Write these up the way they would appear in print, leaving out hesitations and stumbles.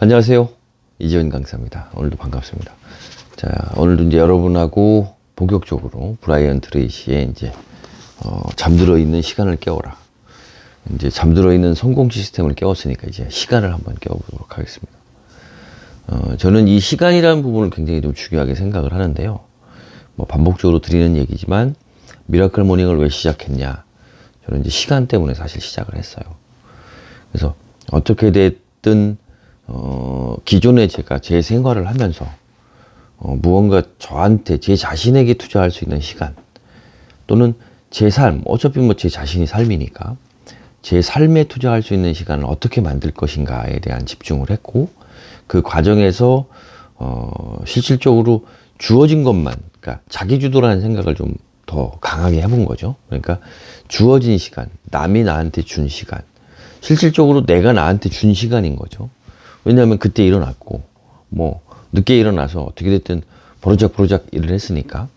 안녕하세요. 이지원 강사입니다. 오늘도 반갑습니다. 자, 오늘도 이제 여러분하고 본격적으로 브라이언 트레이시의 이제 잠들어 있는 시간을 깨워라. 이제 잠들어 있는 성공 시스템을 깨웠으니까 이제 시간을 한번 깨워보도록 하겠습니다. 저는 이 시간이라는 부분을 굉장히 좀 중요하게 생각을 하는데요. 뭐 반복적으로 드리는 얘기지만 미라클 모닝을 왜 시작했냐? 저는 이제 시간 때문에 사실 시작을 했어요. 그래서 어떻게 됐든 기존에 제가 제 생활을 하면서 무언가 저한테 제 자신에게 투자할 수 있는 시간 또는 제 삶, 어차피 뭐 제 자신이 삶이니까 제 삶에 투자할 수 있는 시간을 어떻게 만들 것인가에 대한 집중을 했고, 그 과정에서 실질적으로 주어진 것만, 그러니까 자기주도라는 생각을 좀 더 강하게 해본 거죠. 그러니까 주어진 시간, 남이 나한테 준 시간, 실질적으로 내가 나한테 준 시간인 거죠. 왜냐하면 그때 일어났고, 뭐 늦게 일어나서 어떻게 됐든 버르작 일을 했으니까.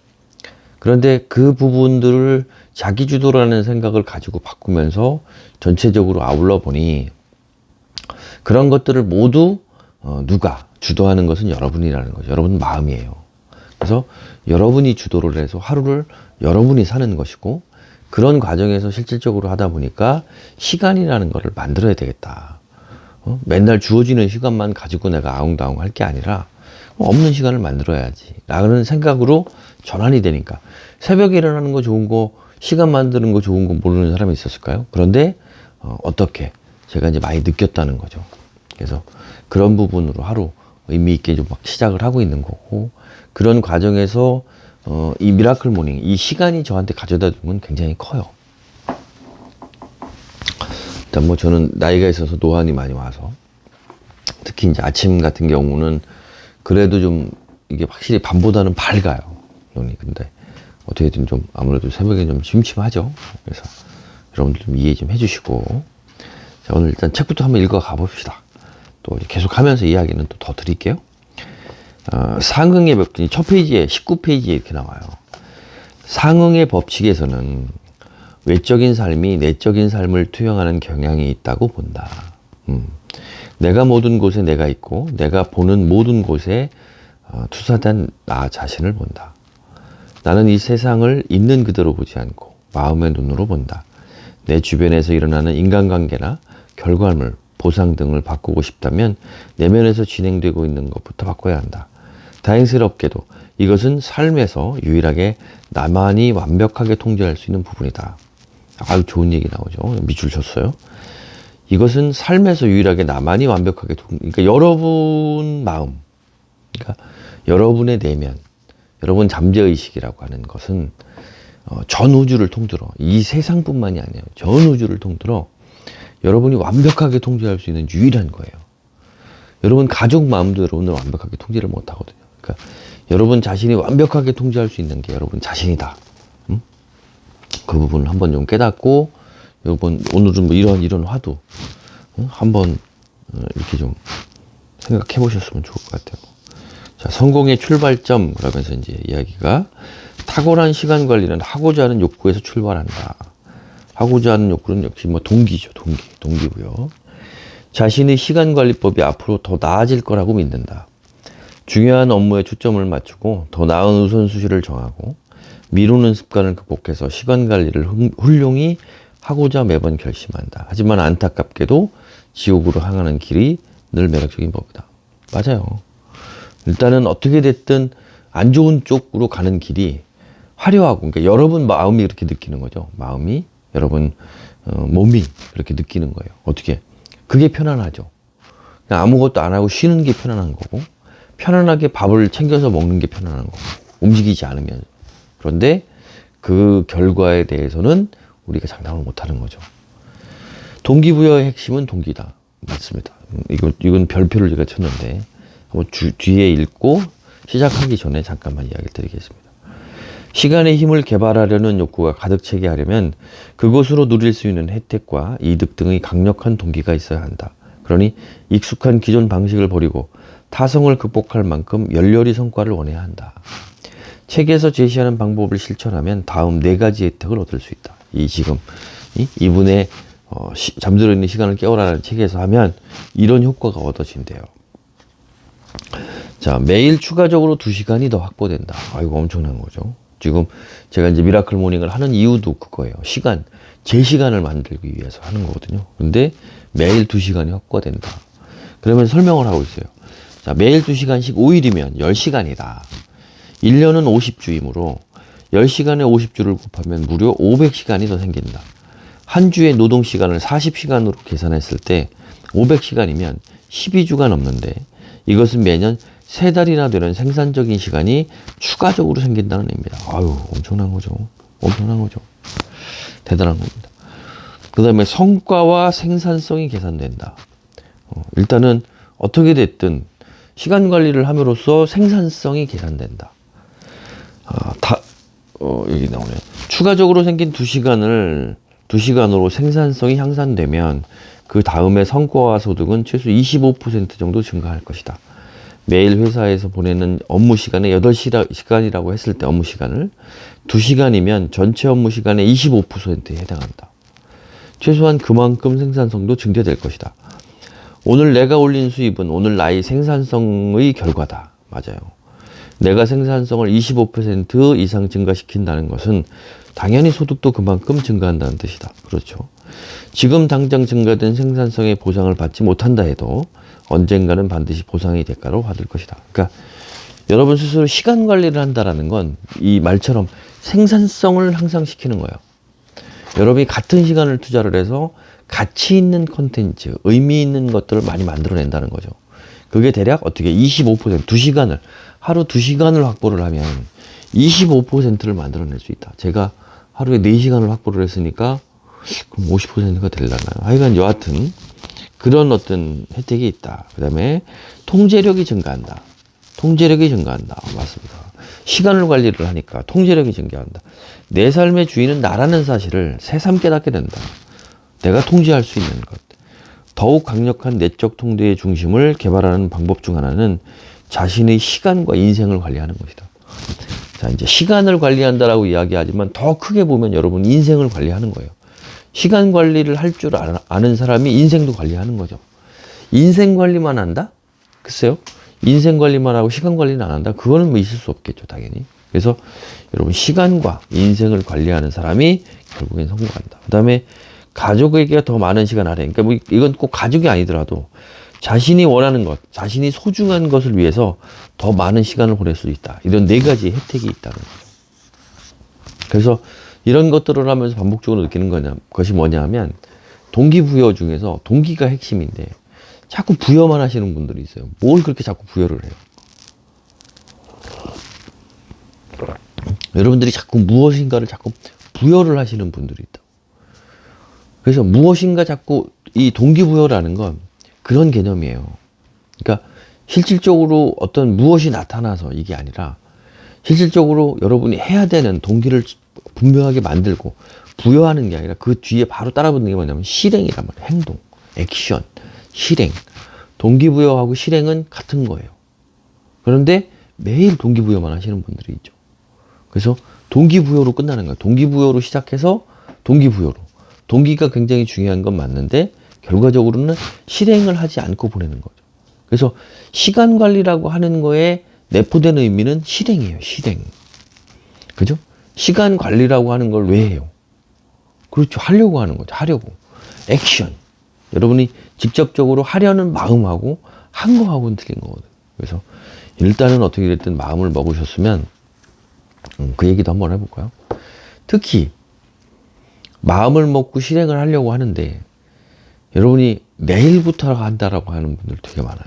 그런데 그 부분들을 자기주도라는 생각을 가지고 바꾸면서 전체적으로 아울러 보니 그런 것들을 모두 누가 주도하는 것은 여러분이라는 거죠. 여러분 마음이에요. 그래서 여러분이 주도를 해서 하루를 여러분이 사는 것이고, 그런 과정에서 실질적으로 하다 보니까 시간이라는 것을 만들어야 되겠다. 맨날 주어지는 시간만 가지고 내가 아웅다웅 할 게 아니라 없는 시간을 만들어야지 라는 생각으로 전환이 되니까, 새벽에 일어나는 거 좋은 거, 시간 만드는 거 좋은 거 모르는 사람이 있었을까요? 그런데 어떻게 제가 이제 많이 느꼈다는 거죠. 그래서 그런 부분으로 하루 의미 있게 좀 막 시작을 하고 있는 거고, 그런 과정에서 이 미라클 모닝, 이 시간이 저한테 가져다 준 건 굉장히 커요. 일단 뭐 저는 나이가 있어서 노안이 많이 와서, 특히 이제 아침 같은 경우는 그래도 좀 이게 확실히 밤보다는 밝아요, 눈이. 근데 어떻게든 좀 아무래도 새벽에 좀 심심하죠. 그래서 여러분들 좀 이해 좀 해주시고, 자, 오늘 일단 책부터 한번 읽어 가봅시다. 또 계속 하면서 이야기는 또 더 드릴게요. 상응의 법칙이 첫 페이지에 19페이지에 이렇게 나와요. 상응의 법칙에서는 외적인 삶이 내적인 삶을 투영하는 경향이 있다고 본다. 내가 모든 곳에 내가 있고, 내가 보는 모든 곳에 투사된 나 자신을 본다. 나는 이 세상을 있는 그대로 보지 않고 마음의 눈으로 본다. 내 주변에서 일어나는 인간관계나 결과물, 보상 등을 바꾸고 싶다면 내면에서 진행되고 있는 것부터 바꿔야 한다. 다행스럽게도 이것은 삶에서 유일하게 나만이 완벽하게 통제할 수 있는 부분이다. 아주 좋은 얘기 나오죠. 밑줄 쳤어요. 이것은 삶에서 유일하게 나만이 완벽하게 그러니까 여러분 마음, 그러니까 여러분의 내면, 여러분 잠재의식이라고 하는 것은 전 우주를 통틀어, 이 세상뿐만이 아니에요. 전 우주를 통틀어 여러분이 완벽하게 통제할 수 있는 유일한 거예요. 여러분 가족 마음도 여러분을 완벽하게 통제를 못 하거든요. 그러니까 여러분 자신이 완벽하게 통제할 수 있는 게 여러분 자신이다. 그 부분을 한번 좀 깨닫고, 오늘은 뭐 이런 화두 한번 이렇게 좀 생각해 보셨으면 좋을 것 같아요. 자, 성공의 출발점, 그러면서 이제 이야기가 탁월한 시간 관리는 하고자 하는 욕구에서 출발한다. 하고자 하는 욕구는 역시 뭐 동기죠. 동기고요. 자신의 시간 관리법이 앞으로 더 나아질 거라고 믿는다. 중요한 업무에 초점을 맞추고 더 나은 우선순위를 정하고 미루는 습관을 극복해서 시간 관리를 훌륭히 하고자 매번 결심한다. 하지만 안타깝게도 지옥으로 향하는 길이 늘 매력적인 법이다. 맞아요. 일단은 어떻게 됐든 안 좋은 쪽으로 가는 길이 화려하고, 그러니까 여러분 마음이 이렇게 느끼는 거죠. 마음이, 여러분 몸이 그렇게 느끼는 거예요. 어떻게? 그게 편안하죠. 그냥 아무것도 안 하고 쉬는 게 편안한 거고, 편안하게 밥을 챙겨서 먹는 게 편안한 거고, 움직이지 않으면. 그런데 그 결과에 대해서는 우리가 장담을 못 하는 거죠. 동기부여의 핵심은 동기다. 맞습니다. 이건 별표를 제가 쳤는데, 한번 뒤에 읽고 시작하기 전에 잠깐만 이야기를 드리겠습니다. 시간의 힘을 개발하려는 욕구가 가득 차게 하려면 그것으로 누릴 수 있는 혜택과 이득 등의 강력한 동기가 있어야 한다. 그러니 익숙한 기존 방식을 버리고 타성을 극복할 만큼 열렬히 성과를 원해야 한다. 책에서 제시하는 방법을 실천하면 다음 4가지 혜택을 얻을 수 있다. 이분의 잠들어 있는 시간을 깨워라라는 책에서 하면 이런 효과가 얻어진대요. 자, 매일 추가적으로 2시간이 더 확보된다. 이거 엄청난 거죠. 지금 제가 이제 미라클 모닝을 하는 이유도 그거예요. 제 시간을 만들기 위해서 하는 거거든요. 근데 매일 2시간이 확보된다. 그러면 설명을 하고 있어요. 자, 매일 2시간씩 5일이면 10시간이다. 1년은 50주이므로 10시간에 50주를 곱하면 무려 500시간이 더 생긴다. 한 주의 노동 시간을 40시간으로 계산했을 때 500시간이면 12주가 넘는데 이것은 매년 3달이나 되는 생산적인 시간이 추가적으로 생긴다는 의미입니다. 엄청난 거죠. 엄청난 거죠. 대단한 겁니다. 그 다음에 성과와 생산성이 계산된다. 일단은 어떻게 됐든 시간 관리를 함으로써 생산성이 계산된다. 여기 나오네요. 추가적으로 생긴 2시간으로 생산성이 향상되면 그 다음에 성과와 소득은 최소 25% 정도 증가할 것이다. 매일 회사에서 보내는 업무 시간의 8시간이라고 했을 때 업무 시간을 2시간이면 전체 업무 시간의 25%에 해당한다. 최소한 그만큼 생산성도 증대될 것이다. 오늘 내가 올린 수입은 오늘 나의 생산성의 결과다. 맞아요. 내가 생산성을 25% 이상 증가시킨다는 것은 당연히 소득도 그만큼 증가한다는 뜻이다. 그렇죠. 지금 당장 증가된 생산성의 보상을 받지 못한다 해도 언젠가는 반드시 보상의 대가로 받을 것이다. 그러니까 여러분 스스로 시간 관리를 한다라는 건 이 말처럼 생산성을 향상시키는 거예요. 여러분이 같은 시간을 투자를 해서 가치 있는 콘텐츠, 의미 있는 것들을 많이 만들어낸다는 거죠. 그게 대략 어떻게 25%, 2시간을, 하루 2시간을 확보를 하면 25%를 만들어낼 수 있다. 제가 하루에 4시간을 확보를 했으니까 그럼 50%가 되려나요? 하여간 여하튼 그런 어떤 혜택이 있다. 그 다음에 통제력이 증가한다. 통제력이 증가한다. 맞습니다. 시간을 관리를 하니까 통제력이 증가한다. 내 삶의 주인은 나라는 사실을 새삼 깨닫게 된다. 내가 통제할 수 있는 것. 더욱 강력한 내적 통제의 중심을 개발하는 방법 중 하나는 자신의 시간과 인생을 관리하는 것이다. 자, 이제 시간을 관리한다라고 이야기하지만 더 크게 보면 여러분 인생을 관리하는 거예요. 시간 관리를 할 줄 아는 사람이 인생도 관리하는 거죠. 인생 관리만 한다? 글쎄요. 인생 관리만 하고 시간 관리는 안 한다? 그거는 뭐 있을 수 없겠죠, 당연히. 그래서 여러분 시간과 인생을 관리하는 사람이 결국엔 성공한다. 그 다음에 가족에게 더 많은 시간 할애. 그러니까 뭐 이건 꼭 가족이 아니더라도 자신이 원하는 것, 자신이 소중한 것을 위해서 더 많은 시간을 보낼 수 있다. 이런 4가지 혜택이 있다는 거죠. 그래서 이런 것들을 하면서 반복적으로 느끼는 것이 뭐냐 하면 동기부여 중에서 동기가 핵심인데 자꾸 부여만 하시는 분들이 있어요. 뭘 그렇게 자꾸 부여를 해요. 여러분들이 자꾸 무엇인가를 자꾸 부여를 하시는 분들이 있다. 그래서 무엇인가 자꾸 이 동기부여라는 건 그런 개념이에요. 그러니까 실질적으로 어떤 무엇이 나타나서 이게 아니라 실질적으로 여러분이 해야 되는 동기를 분명하게 만들고 부여하는 게 아니라 그 뒤에 바로 따라붙는 게 뭐냐면 실행이란 말이에요. 행동, 액션, 실행. 동기부여하고 실행은 같은 거예요. 그런데 매일 동기부여만 하시는 분들이 있죠. 그래서 동기부여로 끝나는 거예요. 동기부여로 시작해서 동기부여로. 동기가 굉장히 중요한 건 맞는데 결과적으로는 실행을 하지 않고 보내는 거죠. 그래서 시간 관리라고 하는 거에 내포된 의미는 실행이에요. 실행. 그죠? 시간 관리라고 하는 걸 왜 해요? 그렇죠. 하려고 하는 거죠. 하려고. 액션. 여러분이 직접적으로 하려는 마음하고 한 거하고는 틀린 거거든요. 그래서 일단은 어떻게 됐든 마음을 먹으셨으면 그 얘기도 한번 해볼까요? 특히 마음을 먹고 실행을 하려고 하는데 여러분이 내일부터 한다라고 하는 분들 되게 많아요.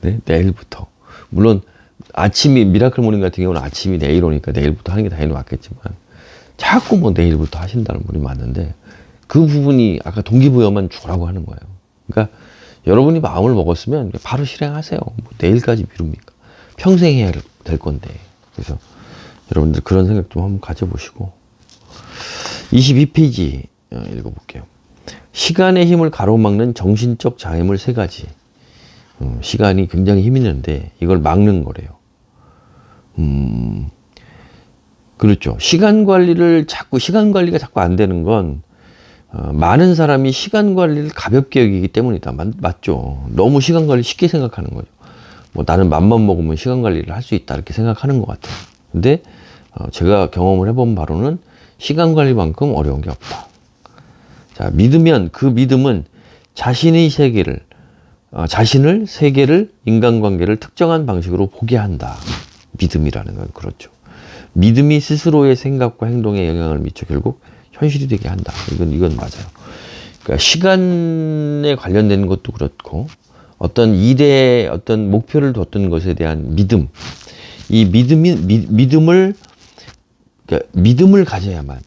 네, 내일부터. 물론 아침이 미라클 모닝 같은 경우는 아침이 내일 오니까 내일부터 하는 게 당연히 맞겠지만 자꾸 뭐 내일부터 하신다는 분이 많은데 그 부분이 아까 동기부여만 주라고 하는 거예요. 그러니까 여러분이 마음을 먹었으면 바로 실행하세요. 뭐 내일까지 미룹니까? 평생 해야 될 건데. 그래서 여러분들 그런 생각 좀 한번 가져보시고 22페이지 읽어볼게요. 시간의 힘을 가로막는 정신적 장애물 3가지. 시간이 굉장히 힘이 있는데 이걸 막는 거래요. 그렇죠. 시간 관리가 자꾸 안 되는 건 많은 사람이 시간 관리를 가볍게 여기기 때문이다. 맞죠? 너무 시간 관리 쉽게 생각하는 거죠. 뭐 나는 맘만 먹으면 시간 관리를 할 수 있다 이렇게 생각하는 것 같아요. 근데 제가 경험을 해본 바로는 시간 관리만큼 어려운 게 없다. 자, 믿으면 그 믿음은 자신의 세계를 자신을, 세계를, 인간관계를 특정한 방식으로 보게 한다. 믿음이라는 건 그렇죠. 믿음이 스스로의 생각과 행동에 영향을 미쳐 결국 현실이 되게 한다. 이건 맞아요. 그러니까 시간에 관련된 것도 그렇고 어떤 일에 어떤 목표를 뒀던 것에 대한 믿음, 이 믿음을 그러니까 믿음을 가져야만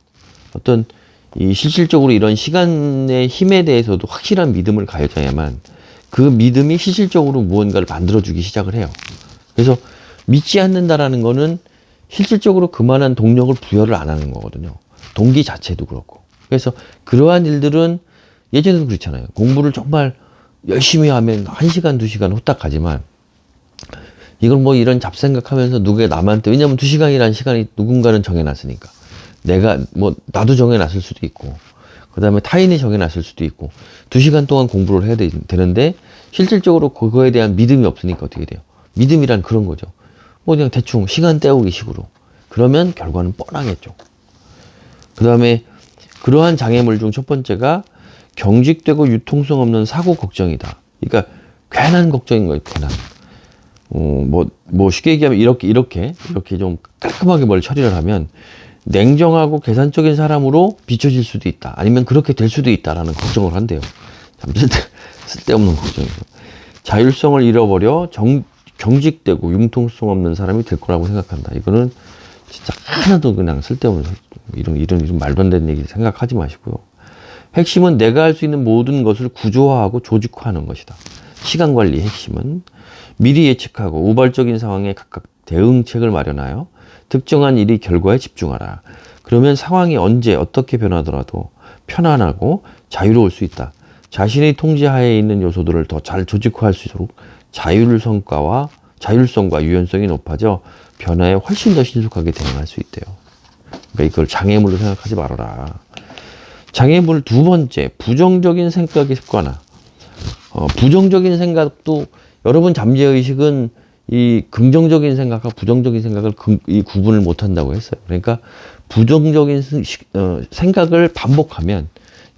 어떤 이 실질적으로 이런 시간의 힘에 대해서도 확실한 믿음을 가져야만 그 믿음이 실질적으로 무언가를 만들어주기 시작을 해요. 그래서 믿지 않는다라는 거는 실질적으로 그만한 동력을 부여를 안 하는 거거든요. 동기 자체도 그렇고. 그래서 그러한 일들은 예전에도 그렇잖아요. 공부를 정말 열심히 하면 1시간, 2시간 후딱 가지만 이걸 뭐 이런 잡생각하면서 누가 남한테, 왜냐면 2시간이라는 시간이 누군가는 정해놨으니까. 나도 정해놨을 수도 있고, 그 다음에 타인이 정해놨을 수도 있고, 2시간 동안 공부를 해야 되는데, 실질적으로 그거에 대한 믿음이 없으니까 어떻게 돼요? 믿음이란 그런 거죠. 뭐 그냥 대충 시간 때우기 식으로. 그러면 결과는 뻔하겠죠. 그 다음에 그러한 장애물 중 첫 번째가 경직되고 유통성 없는 사고 걱정이다. 그러니까 괜한 걱정인 거예요, 괜한. 쉽게 얘기하면 이렇게 좀 깔끔하게 뭘 처리를 하면 냉정하고 계산적인 사람으로 비춰질 수도 있다. 아니면 그렇게 될 수도 있다라는 걱정을 한대요. 참 쓸데없는 걱정이죠. 자율성을 잃어버려 경직되고 융통성 없는 사람이 될 거라고 생각한다. 이거는 진짜 하나도 그냥 쓸데없는 이런 말도 안 되는 얘기 생각하지 마시고요. 핵심은 내가 할 수 있는 모든 것을 구조화하고 조직화하는 것이다. 시간 관리의 핵심은 미리 예측하고 우발적인 상황에 각각 대응책을 마련하여 특정한 일의 결과에 집중하라. 그러면 상황이 언제 어떻게 변하더라도 편안하고 자유로울 수 있다. 자신의 통제하에 있는 요소들을 더 잘 조직화할 수 있도록 자율성과 유연성이 높아져 변화에 훨씬 더 신속하게 대응할 수 있대요. 그러니까 이걸 장애물로 생각하지 말아라. 장애물 두 번째, 부정적인 생각의 습관화. 부정적인 생각도 여러분 잠재의식은 이 긍정적인 생각과 부정적인 생각을 이 구분을 못 한다고 했어요. 그러니까 부정적인 생각을 반복하면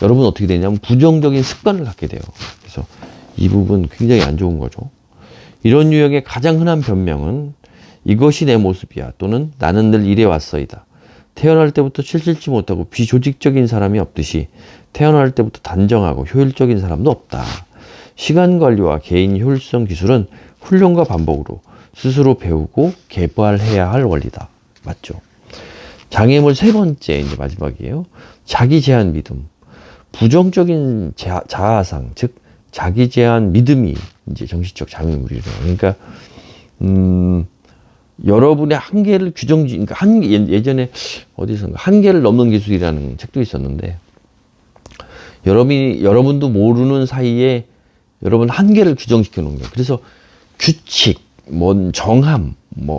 여러분 어떻게 되냐면 부정적인 습관을 갖게 돼요. 그래서 이 부분 굉장히 안 좋은 거죠. 이런 유형의 가장 흔한 변명은 이것이 내 모습이야 또는 나는 늘 이래 왔어이다. 태어날 때부터 칠칠치 못하고 비조직적인 사람이 없듯이 태어날 때부터 단정하고 효율적인 사람도 없다. 시간 관리와 개인 효율성 기술은 훈련과 반복으로 스스로 배우고 개발해야 할 원리다. 맞죠? 장애물 세 번째, 이제 마지막이에요. 자기 제한 믿음. 부정적인 자아상, 즉, 자기 제한 믿음이 이제 정신적 장애물이래요. 그러니까, 여러분의 한계를 그러니까 예전에 어디선가 한계를 넘는 기술이라는 책도 있었는데, 여러분도 모르는 사이에 여러분 한계를 규정시켜 놓은 거예요. 그래서 규칙, 정함,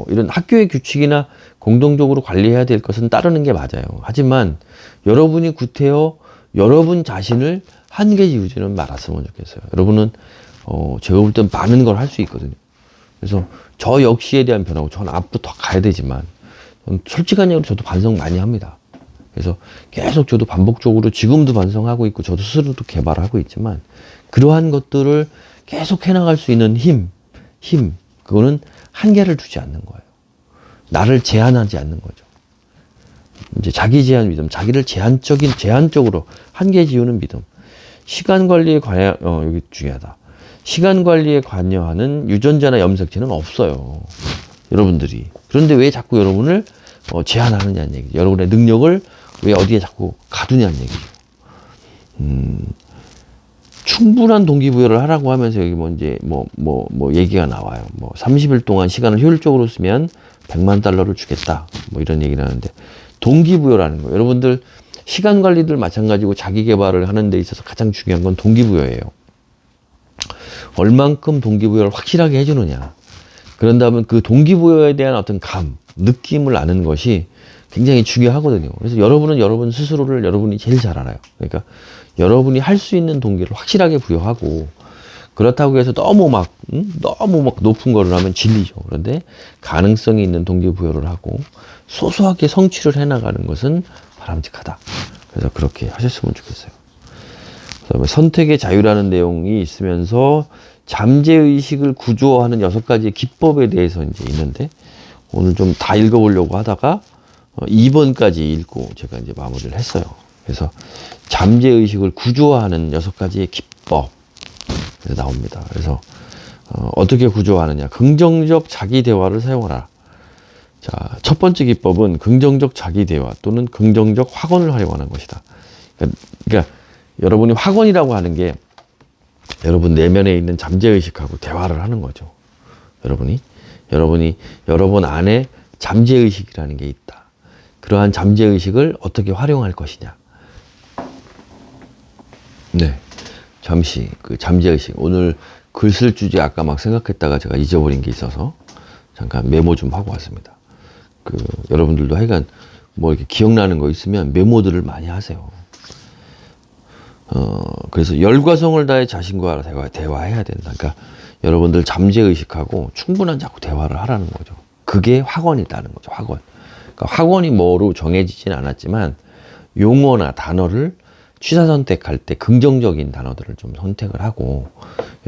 이런 학교의 규칙이나 공동적으로 관리해야 될 것은 따르는 게 맞아요. 하지만 여러분이 구태여 여러분 자신을 한계 지우지는 말았으면 좋겠어요. 여러분은, 제가 볼 땐 많은 걸 할 수 있거든요. 그래서 저 역시에 대한 변화고 저는 앞으로 더 가야 되지만, 솔직한 얘기로 저도 반성 많이 합니다. 그래서 계속 저도 반복적으로 지금도 반성하고 있고 저도 스스로도 개발하고 있지만 그러한 것들을 계속 해나갈 수 있는 힘, 그거는 한계를 두지 않는 거예요. 나를 제한하지 않는 거죠. 이제 자기 제한 믿음, 자기를 제한적으로 한계 지우는 믿음. 시간 관리에 여기 중요하다. 시간 관리에 관여하는 유전자나 염색체는 없어요. 여러분들이. 그런데 왜 자꾸 여러분을 제한하느냐는 얘기죠. 여러분의 능력을 왜 어디에 자꾸 가두냐는 얘기죠. 충분한 동기부여를 하라고 하면서 여기 얘기가 나와요. 30일 동안 시간을 효율적으로 쓰면 100만 달러를 주겠다. 이런 얘기를 하는데, 동기부여라는 거예요. 여러분들 시간 관리들 마찬가지고 자기 개발을 하는 데 있어서 가장 중요한 건 동기부여예요. 얼만큼 동기부여를 확실하게 해주느냐. 그런다면 그 동기부여에 대한 어떤 느낌을 아는 것이 굉장히 중요하거든요. 그래서 여러분은 여러분 스스로를 여러분이 제일 잘 알아요. 그러니까 여러분이 할 수 있는 동기를 확실하게 부여하고, 그렇다고 해서 너무 막 높은 거를 하면 진리죠. 그런데 가능성이 있는 동기 부여를 하고 소소하게 성취를 해나가는 것은 바람직하다. 그래서 그렇게 하셨으면 좋겠어요. 그다음에 선택의 자유라는 내용이 있으면서 잠재의식을 구조화하는 6가지의 기법에 대해서 이제 있는데, 오늘 좀 다 읽어보려고 하다가 2번까지 읽고 제가 이제 마무리를 했어요. 그래서 잠재의식을 구조화하는 6가지의 기법 그래서 나옵니다. 그래서 어떻게 구조화하느냐. 긍정적 자기 대화를 사용하라. 자, 첫 번째 기법은 긍정적 자기 대화 또는 긍정적 확언을 활용하는 것이다. 그러니까 여러분이 확언이라고 하는 게 여러분 내면에 있는 잠재의식하고 대화를 하는 거죠. 여러분 안에 잠재의식이라는 게 있다. 그러한 잠재의식을 어떻게 활용할 것이냐. 네. 잠시 그 잠재의식. 오늘 글 쓸 주제 아까 막 생각했다가 제가 잊어버린 게 있어서 잠깐 메모 좀 하고 왔습니다. 여러분들도 하여간 뭐 이렇게 기억나는 거 있으면 메모들을 많이 하세요. 그래서 열과성을 다해 자신과 대화해야 된다. 그러니까 여러분들 잠재의식하고 충분한 자꾸 대화를 하라는 거죠. 그게 확언이라는 거죠. 확언. 그러니까 확언이 뭐로 정해지진 않았지만 용어나 단어를 취사 선택할 때 긍정적인 단어들을 좀 선택을 하고,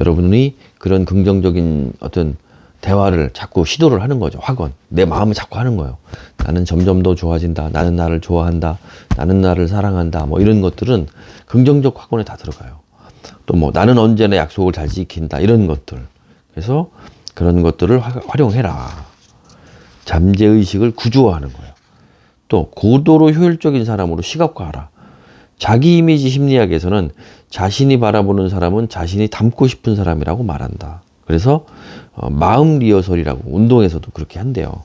여러분이 그런 긍정적인 어떤 대화를 자꾸 시도를 하는 거죠. 확언. 내 마음을 자꾸 하는 거예요. 나는 점점 더 좋아진다. 나는 나를 좋아한다. 나는 나를 사랑한다. 뭐 이런 것들은 긍정적 확언에 다 들어가요. 또 뭐 나는 언제나 약속을 잘 지킨다. 이런 것들. 그래서 그런 것들을 활용해라. 잠재의식을 구조화하는 거예요. 또 고도로 효율적인 사람으로 시각화하라. 자기 이미지 심리학에서는 자신이 바라보는 사람은 자신이 닮고 싶은 사람이라고 말한다. 그래서 마음 리허설이라고 운동에서도 그렇게 한대요.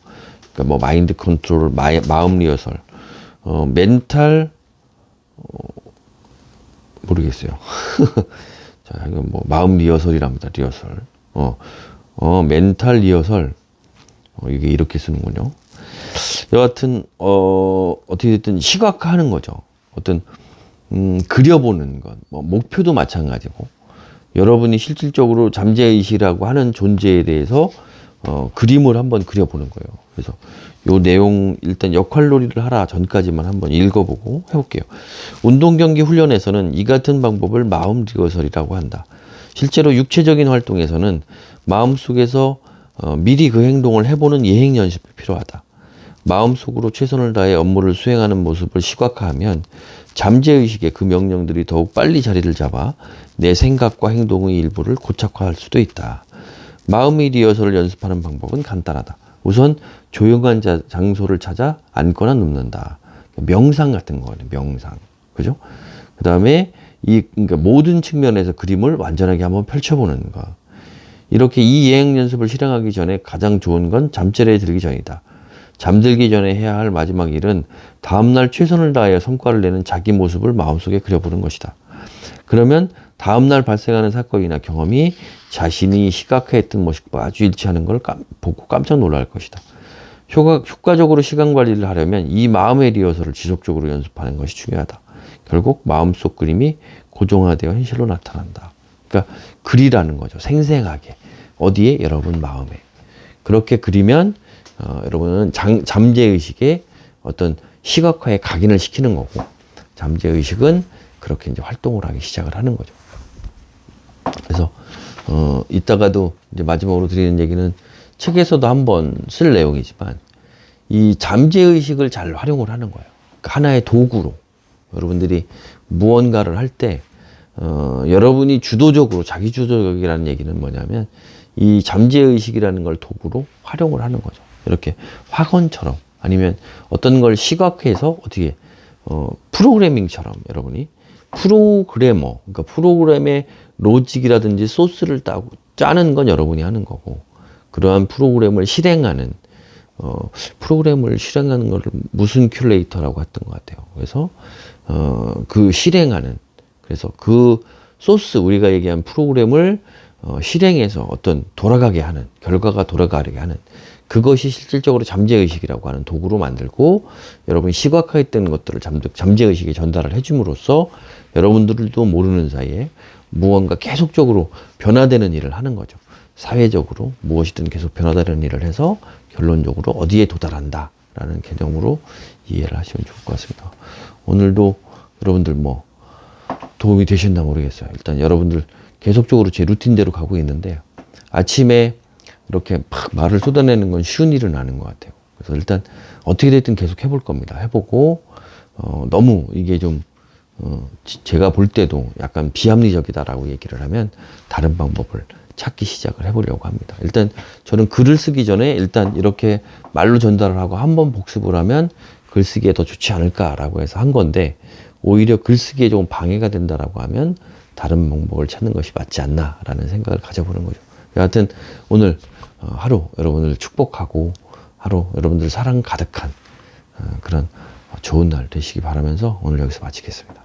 그러니까 뭐 마인드 컨트롤, 마음 리허설, 멘탈 모르겠어요. 자, 이건 뭐 마음 리허설이랍니다. 리허설. 멘탈 리허설. 이게 이렇게 쓰는군요. 여하튼 어떻게 됐든 시각화하는 거죠. 어떤 그려보는 것, 뭐 목표도 마찬가지고, 여러분이 실질적으로 잠재의식이라고 하는 존재에 대해서 그림을 한번 그려보는 거예요. 그래서 요 내용 일단 역할놀이를 하라 전까지만 한번 읽어보고 해볼게요. 운동 경기 훈련에서는 이 같은 방법을 마음 리허설이라고 한다. 실제로 육체적인 활동에서는 마음속에서 미리 그 행동을 해보는 예행 연습이 필요하다. 마음속으로 최선을 다해 업무를 수행하는 모습을 시각화하면 잠재의식의 그 명령들이 더욱 빨리 자리를 잡아 내 생각과 행동의 일부를 고착화할 수도 있다. 마음의 리허설을 연습하는 방법은 간단하다. 우선 조용한 장소를 찾아 앉거나 눕는다. 명상 같은 거예요. 명상. 그죠? 그 다음에 그러니까 모든 측면에서 그림을 완전하게 한번 펼쳐보는 것. 이렇게 이 예행 연습을 실행하기 전에 가장 좋은 건 잠자리에 들기 전이다. 잠들기 전에 해야 할 마지막 일은 다음날 최선을 다하여 성과를 내는 자기 모습을 마음속에 그려보는 것이다. 그러면 다음날 발생하는 사건이나 경험이 자신이 시각화했던 모습과 아주 일치하는 걸 보고 깜짝 놀랄 것이다. 효과적으로 시간 관리를 하려면 이 마음의 리허설을 지속적으로 연습하는 것이 중요하다. 결국 마음속 그림이 고정화되어 현실로 나타난다. 그러니까 그리라는 거죠. 생생하게. 어디에? 여러분 마음에. 그렇게 그리면 여러분은 잠재의식의 어떤 시각화에 각인을 시키는 거고, 잠재의식은 그렇게 이제 활동을 하기 시작을 하는 거죠. 그래서 이따가도 이제 마지막으로 드리는 얘기는 책에서도 한번 쓸 내용이지만, 이 잠재의식을 잘 활용을 하는 거예요. 그러니까 하나의 도구로 여러분들이 무언가를 할 때 여러분이 주도적으로, 자기 주도적이라는 얘기는 뭐냐면 이 잠재의식이라는 걸 도구로 활용을 하는 거죠. 이렇게 확언처럼, 아니면 어떤 걸 시각화해서 어떻게 프로그래밍처럼 여러분이 프로그래머, 그러니까 프로그램의 로직이라든지 소스를 짜는 건 여러분이 하는 거고, 그러한 프로그램을 실행하는 거를 무슨 큐레이터라고 했던 것 같아요. 그래서 그 실행하는, 그래서 그 소스, 우리가 얘기한 프로그램을 실행해서 어떤 돌아가게 하는, 결과가 돌아가게 하는, 그것이 실질적으로 잠재의식이라고 하는 도구로 만들고, 여러분이 시각화했던 것들을 잠재의식에 전달을 해줌으로써 여러분들도 모르는 사이에 무언가 계속적으로 변화되는 일을 하는 거죠. 사회적으로 무엇이든 계속 변화되는 일을 해서 결론적으로 어디에 도달한다 라는 개념으로 이해를 하시면 좋을 것 같습니다. 오늘도 여러분들 뭐 도움이 되셨나 모르겠어요. 일단 여러분들 계속적으로 제 루틴대로 가고 있는데, 아침에 이렇게 막 말을 쏟아내는 건 쉬운 일은 아닌 것 같아요. 그래서 일단 어떻게 됐든 계속 해볼 겁니다. 해보고 너무 이게 좀 제가 볼 때도 약간 비합리적이다라고 얘기를 하면 다른 방법을 찾기 시작을 해보려고 합니다. 일단 저는 글을 쓰기 전에 일단 이렇게 말로 전달을 하고 한번 복습을 하면 글쓰기에 더 좋지 않을까라고 해서 한 건데, 오히려 글쓰기에 조금 방해가 된다라고 하면 다른 방법을 찾는 것이 맞지 않나라는 생각을 가져보는 거죠. 여하튼 오늘 하루 여러분을 축복하고 하루 여러분들 사랑 가득한 그런 좋은 날 되시기 바라면서 오늘 여기서 마치겠습니다.